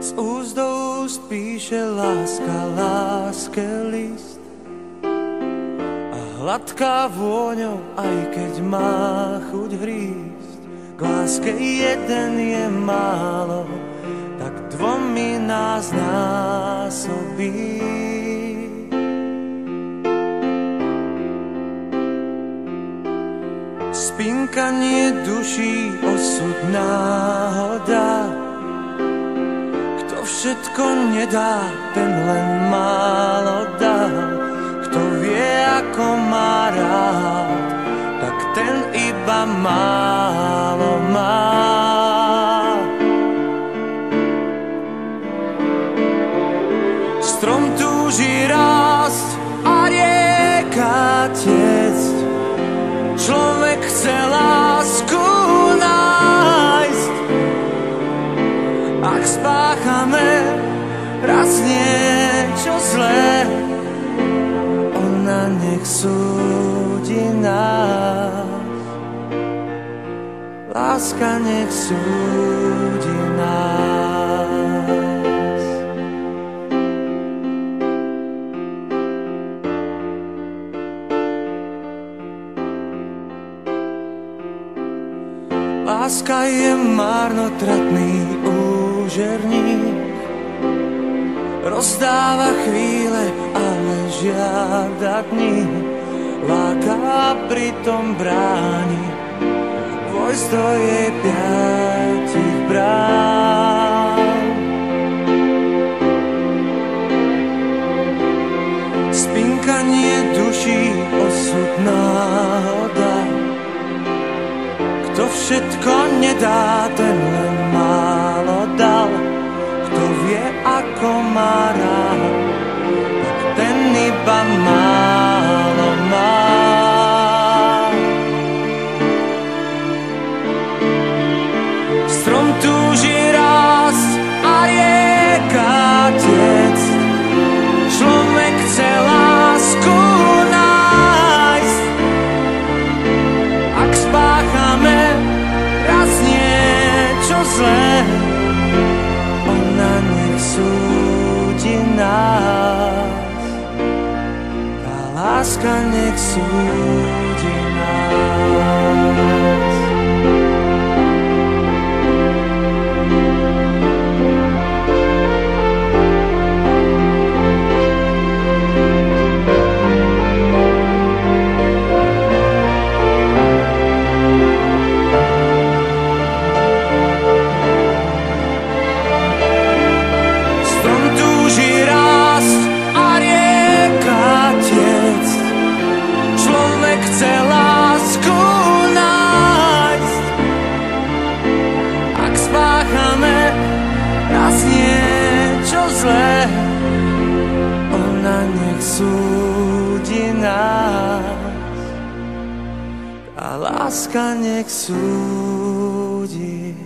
Z úst do úst píše láska láske list a hladká vôňou, aj keď má chuť hrísť. K láske jeden je málo, tak dvomi nás násobí. Spinkanie duší, osud, náhoda. Kto všetko nedá, ten len málo dá. Kto vie, ako má rád, tak ten iba málo má. Strom túži rásť a rieka tiecť. Človek chce lásku nájsť. Ak spáchame raz niečo zlé, ona nech súdi nás. Láska nech súdi nás. Láska je marnotratný úžerník, rozdáva chvíle, ale žiada dní. Láka a pritom bráni vojsť do jej 5 brán. Spinkanie duší, osud, náhoda. Kto všetko nedá, ten len málo dal. Kto vie, ako má rád, tak ten iba málo má. Strom túži rásť a rieka tiecť. Človek chce lásku nájsť. Ak spáchame raz niečo zlé, ona nech súdi nás. Tá láska nech súdi nás. Chce lásku nájsť. Ak spáchame raz niečo zlé, ona nech súdi nás. Tá láska nech súdi